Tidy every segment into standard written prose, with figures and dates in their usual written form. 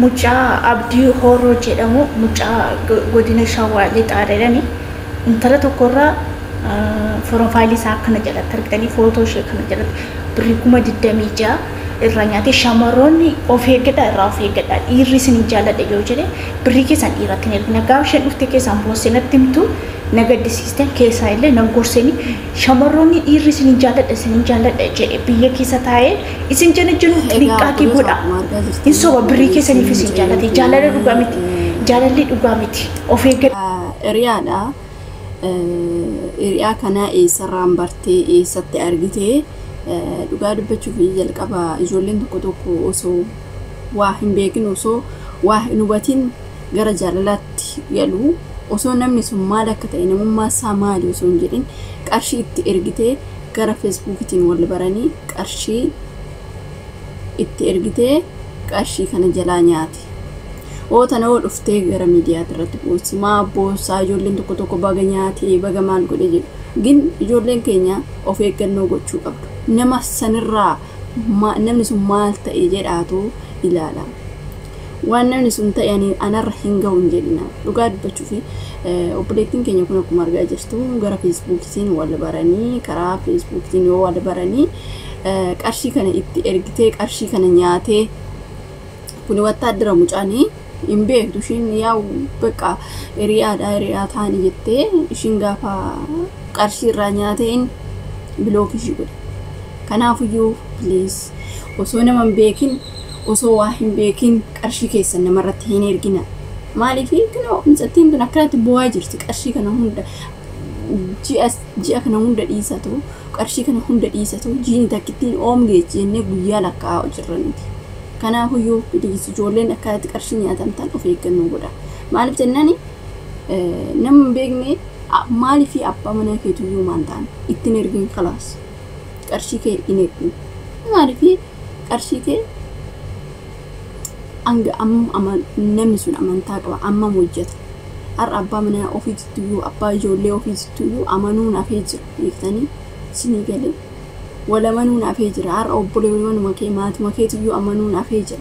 mucaa abdii horoo jedhamu mucaa godina shawaa lixaadhaani intala tokkorraa profaayilii isaa akkana jalatti argitanii footoo ishee kana jalatti birrii 26 irraa nyaatee shamarroonni of eeggadhaa irraa of eeggadhaa dhiirri isin jaalladha yoo jedhe birrii keessan dhiiratti hin ergina gaafa isheen dhufte keessaan boossee natti himtu na gaddisiistan keessaa illee na gorseni shamarroonni dhiirri isin jaalladha jedhe biyya keessa taa'ee isin jala jiru xiqqaaqii godha hin soba birrii keessaniif isin jaallate jaalala dhugaa miti jaalalli dhugaa miti of eeggadhaa. Hiriyaadha. Hiriyaa kana eessarraan bartee eessatti argitee dhugaa dubbachuuf jalqaba ijoolleen tokko osoo waa hin beekin osoo waa hin hubatin gara jaalalaatti galu osoo namni sun maal akka ta'e namummaa isaa maali osoo hin jedhin qarshii itti ergitee gara feesbuukiitiin wal baranii qarshii itti ergitee qarshii kana jalaa nyaate. Oota na dhuftee gara miidiyaa irratti poostii maa boosaa ijoolleen tokko baga nyaatee baga maal godhe jedhu gin ijoolleen keenya of eeggannoo gochuu qabdu. Nama sanirraa namni sun maal ta'e jedhaatu ilaala. Waan namni sun ta'e anarra hin ga'u hin jedhina. Dhugaa dubbachuuf obboleettiin keenya kun akkuma argaa jirtu gara feesbuukiitiin wal baranii karaa feesbuukiitiin yoo wal baranii qarshii kana itti ergitee qarshii kana nyaatee kun wattaaddira mucaanii hin beektu ishiin yaa'u bakka hiriyaa taanii jettee ishiin gaafa qarshii irraa nyaateen bilookii ishii godhe. Kanaafiyyuu please osoo nama hin beekin osoo waa hin beekin qarshii keessan namarratti hin ergina. Maaliif kunoo mixattiin tun akkanatti bu'aa jirti qarshii kana hunda ji'a kana hunda dhiisatu qarshii kana hunda dhiisatu jiini takkittiin oomgee jennee guyyaa lakkaa'aa jirraniti. Kanaafiyyuu ijoolleen akkatti qarshii nyaatamtan of eeggannoo godha. Maaliif jennaan nama hin beekne maaliif abbaa manaa keetuyyuu maan ta'an ittiin ergin khalaas. Qarshii kee hin ergin. Maaliif qarshii kee anga namni sun amantaa qaba amma hojjeta. Har'a abbaa manaa ofiittiyuu abbaa ijoollee ofiittiyuu amanuun hafee jira beektanii sinii galee wala amanuun hafee jira. Har'a obboleewwan makee maatii keetiyyuu amanuun hafee jira.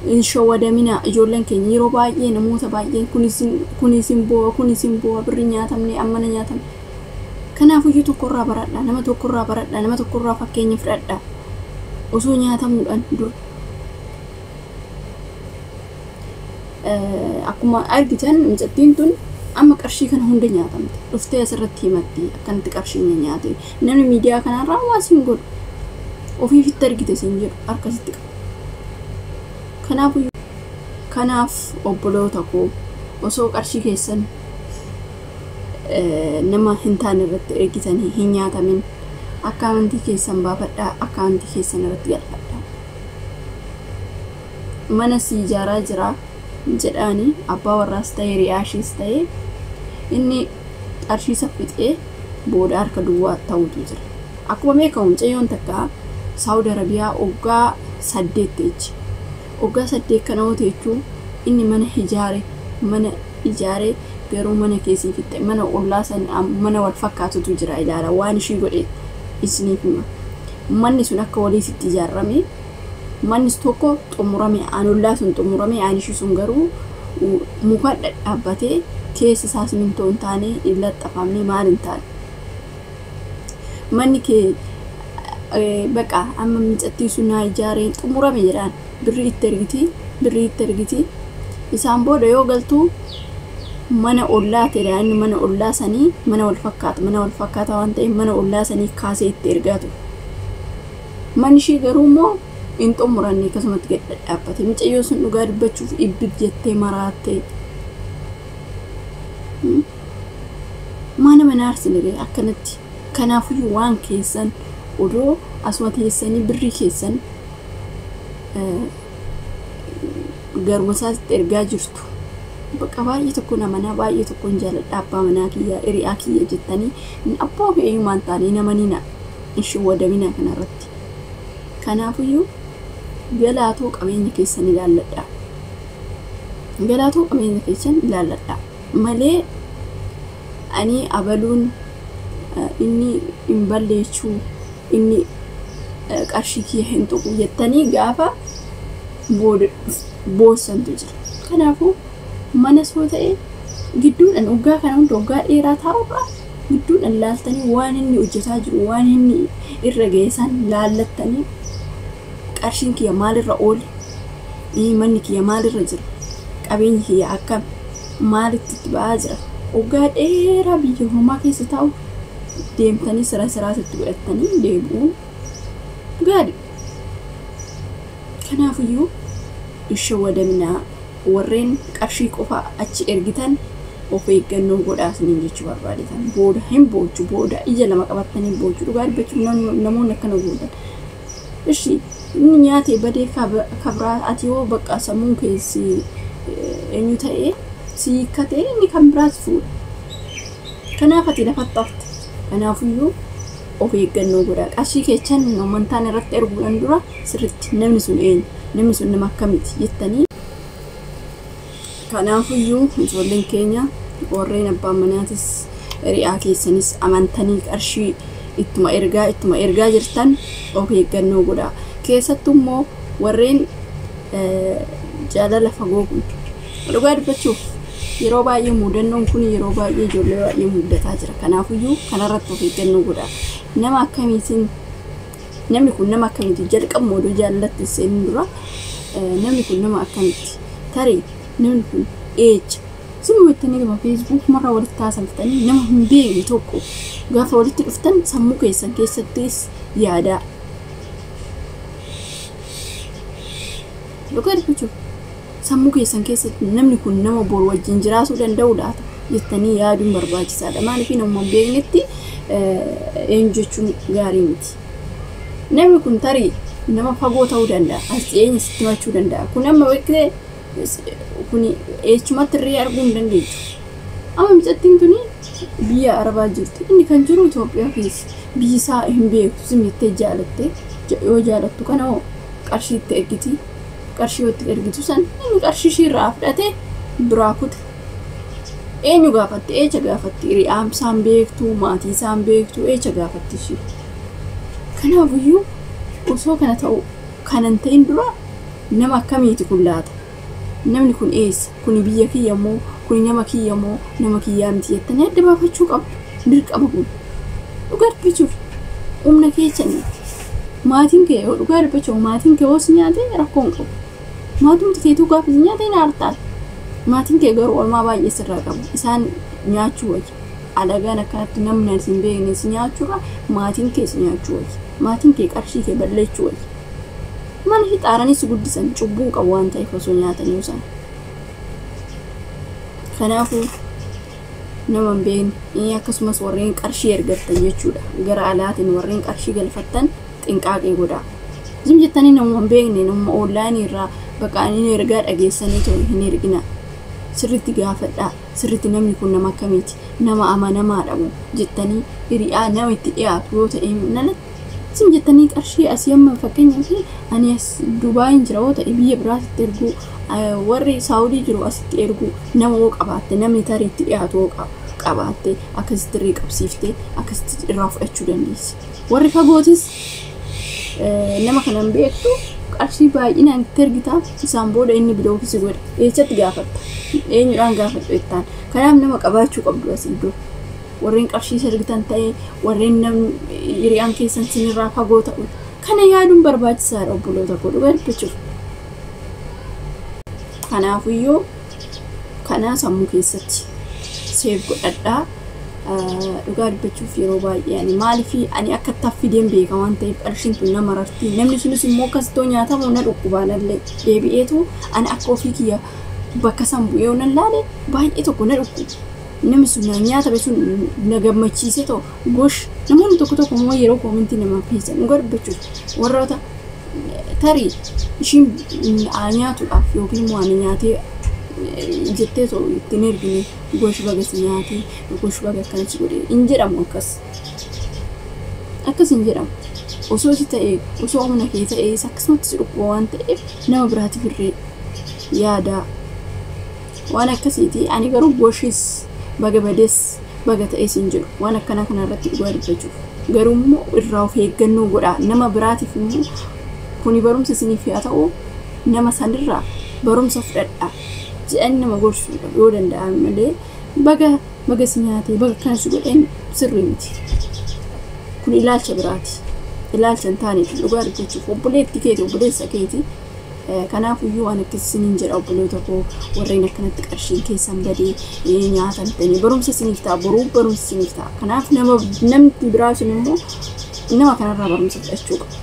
Inshoo wadamina ijoolleen keenya yeroo baay'ee namoota baay'een kunisin boo'a birri nyaatamne ammana nyaatamne. Kanaafiyyuu tokkorraa baradhaa nama tokkorraa fakkeenya fudhadhaa osoo nyaatamuudhaan dura. Akkuma argitan mixattiin tun amma qarshii kana hunda nyaatamte dhuftee asirratti himatti akkanatti qarshii nyaate namni miidiyaa kanarraa waa siin godhu ofiifitti argite siin jedhu harkasitti qaba. Kanaaf obboloota koo osoo qarshii keessan nama hin taane irratti ergitanii hin nyaatamin akkaawuntii keessan baafadhaa akkaawuntii keessan irratti galfadhaa. Mana si ijaaraa jira jedhaani abbaa warraas ta'e riyaashiis ta'e inni qarshii saffixee booda harka duwwaa ta'utu jira. Akkuma beekamu mucayyoon takka Saawud Arabiyaa waggaa 8 teechi. Waggaa 8 kana jechuun inni mana ijaare garuu mana keessii fitte mana ollaa san mana wal fakkaatutu jira ilaala waan ishii godhe isiniif hima. Manni sun akka waliisitti ijaarame manni tokko xumurame anollaa sun xumurame aanishi sun garuu muka dhadhaabbatee keessa isaa simintoon taane illaxxafamne maal hin taane. Manni kee baqa amma mixattii sun ijaareen xumurame jedhaan birrii itti ergiti isaan booda yoo galtu mana ollaa ta'e mana ollaa sanii mana wal fakkaata waan ta'eef mana ollaa sanii kaasee itti ergaatu. Manni ishii garuu immoo in xumuranne akkasumatti gad dhaabbate mucayyoo sun dhugaa dubbachuuf ibbit jettee maraattee mana arsine akkanatti. Kanaafiyyuu waan keessan odoo asuma teessanii birrii keessan garuma isaatti ergaa jirtu bakka baay'ee tokko namanaa baay'ee tokko jaaladha abbaa manaa kiyyaa hiriyaa kiyya jettanii abbaa fe'eeyumaan taanii namanina ishii wadamina kanarratti. Kanaafiyyuu galaatoo qabeenya keessan ilaalladha. Galaatoo qabeenya keessan ilaalladha malee ani abaluun inni hin balleechuu inni qarshii kiyya hin tuqu jettanii gaafa boossantu jira. Kanaafuu mana soo ta'e gidduudhaan waggaa kana hunda waggaa dheeraa taa'urraa gidduudhaan laaltanii waan inni hojjetaa jiru waan inni irra geessan laallattanii qarshiin kiyya maalirra oole manni kiyya maalirra jira qabeenyi kiyya akkam maalitti itti ba'aa jira waggaa dheeraa biyya homaa keessa taa'u deemtanii siraasitti godhattanii deebi'uun gaadhi. Kanaafiyyuu ishee wadaminaa warreen qarshii qofa achi ergitan of eeggannoo godhaa isiniin jechuu barbaadetan booda hin boochu booda ija lama qabattanii boochu dhugaa dubbachuuf namoonni akkana gootan. Ishii inni nyaatee badee kabraa ati yoo bakka sammuun keessi eenyu ta'ee si hiikkatee inni kan biraas fuudha. Kanaaf ati lafatti hafte. Kanaafiyyuu of eeggannoo godhaa. Qarshii keechan amantaan irratti erguudhaan dura sirriitti namni sun eenyu namni sun nama akkamiiti jettanii. Kanaafiyyuu ijoolleen keenya warreen abbaan manaatis ri'aa keessanis amantanii qarshii ittuma ergaa jirtan of eeggannoo godhaa. Keessattuu immoo warreen jaalala fagoo kun dhugaa dubbachuuf yeroo baay'ee muudannoon kun yeroo baay'ee ijoollee baay'ee muddataa jira. Kanaafiyyuu kanarratti of eeggannoo godhaa. Nama akkamiitiin namni kun nama akkamiiti jalqabuma odoo jaalatti seenuun dura namni kun nama akkamiiti tarii namni kun eecha simuuttanii gama Facebook marra walitti taasiftanii nama hin beekne tokko gaafa walitti dhuftan sammuu keessan keessattis yaadaa. Dhugaa dubbachuuf sammuu keessan keessatti namni kun nama bor wajjin jiraachuu danda'u laata jettanii yaaduun barbaachisaadha. Maaliif nama hin beeknetti eenyu jechuun gaarii miti. Namni kun tarii nama fagoo ta'uu danda'a. As dhiyeenya sitti himachuu danda'a. Kun amma beektee kun eechumatti irree arguu hin dandeessu. Amma micattiin tuni biyya Arabaa jirti. Inni kan jiru Itoophiyaa keessa. Biyyi isaa hin beektu simmettee jaalatte yoo jaalattu kana hoo qarshii itti ergiti. Qarshii itti ergitu san inni qarshii ishii irraa fudhatee biraa kute. Eenyu gaafatti eecha gaafatti ri'aam isaan beektu maatii isaan beektu eecha gaafatti ishii. Kanaafiyyuu osoo kana ta'u kanan ta'in dura nama akkamiiti kun laata? Namni kun eessa? Kun biyya kiyya moo? Kun nama kiyya moo? Nama kiyyaa miti jettanii adda baafachuu qabdu. Dirqama kun. Dhugaa dubbachuuf humna keessanii maatiin kee yoo dhugaa dubbachuuf maatiin kee hoos nyaatee rakkoo hin qabu. Maatiin keetuu gaafa nyaatee na hartaan. Maatiin kee garuu olmaa baay'ee sirraa qabu. Isaan nyaachuu wayya. Alagaan akkanatti namni hin beekne si nyaachuurra maatiin kee si nyaachuu wayya. Maatiin kee qarshii kee balleessuu wayya. Mana hixaaranii si guddisan cubbuun qabu waan ta'eef osoo nyaatanii usan. Kanaafuu nama hin beekne akkasumas warreen qarshii ergattan jechuudha. Gara alaatiin warreen qarshii galfattan xinqaaqee godhaa. Zim jettanii nama hin beekne nama onlaayinii irraa bakka inni ergaa dhageessanii ta'u hin ergina. Sirriitti gaafadhaa. Sirriitti namni kun nama akkamiiti? Nama amanamaadha moo jettanii hiriyaa nama itti dhiyaatu yoo ta'e nalatti. Zim jettanii qarshii asii amma fakkeenyaaf ani as Dubaayin jira yoo ta'e biyya biraatti erguu warri Saawudii jiru asitti erguu nama oo qabaatte namni tarii itti dhiyaatu oo qabaatte akkasitti irraa qabsiiftee akkasitti irraa fudhachuu dandeessi. Warri fagootis nama kanan beektu qarshii baay'inaan itti ergitaa isaan booda inni bilookisi godhe eessatti gaafatta eenyudhaan gaafadhu jettaan. Kanaaf nama qabaachuu qabdu as iddoo warreen qarshii ergitan ta'ee warreen namni hiriyaan keessan sinirraa fagoo ta'u kana yaaduun barbaachisaadha obboloota koo dhugaa dubbachuuf. Kanaafiyyuu kana sammuu keessatti seef godhadhaa. Dhugaa dubbachuuf yeroo baay'ee ani maaliif ani akka taffideen beeka waan ta'eef qarshiin tun nama rartii namni sunis immoo akkasitoo nyaatamu na dhukkubaalallee deebi'eetu ani akka ofii kiyya bakka san bu'ee nan laale baay'ee tokko na dhukkuba. Namni sun nyaata sun na gammachiise ta'u gosh namoonni tokko immoo yeroo koomintii namaaf dhiyeessan dhugaa dubbachuuf warroota tarii ishiin nyaatuudhaaf yookiin immoo ani nyaatee jettee ta'u ittiin ergine gosh baga si nyaatee gosh baga akkanatti godhee hin jedhamu akkas hin jedhamu. Osoo si ta'e osoo humna kee ta'e akkasumatti si dhukkuba waan ta'eef nama biraatiif irree yaadaa waan akkasiiti. Ani garuu goshis baga badees baga ta'es hin jiru waan akkana kanarratti dhugaa dubbachuuf. Garuu immoo irraa of eeggannoo godhaa nama biraatiif immoo kuni barumsa isiniif haa ta'u nama sanirraa barumsa fudhadhaa jedhanii nama gorsuudha yoo danda'ame malee baga si nyaatee baga kana si godheen sirrii miti. Kun ilaalcha biraati. Ilaalcha hin taaneef dhugaa dubbachuuf obboleetti keeti obboleessa keeti. Kanaaf iyyuu waan akkasiin jedha obboloota koo warreen akkanatti qarshiin keessan badee nyaata bitanii barumsa isiniif ta'a boruu barumsa isiniif ta'a. Kanaaf namni biraa sun immoo nama kanarraa barumsa fudhachuu qaba.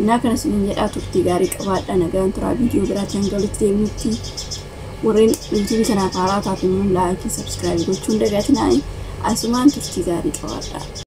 Naa kana isiniin jedhaa turtii gaarii qabaadha nagaan turaa viidiyoo biraatiin galitti deemnutti warreen YouTube kanaaf haaraa taate immoo laayikii subscribe gochuun dagaatinaa asumaan turtii gaarii qabaadha.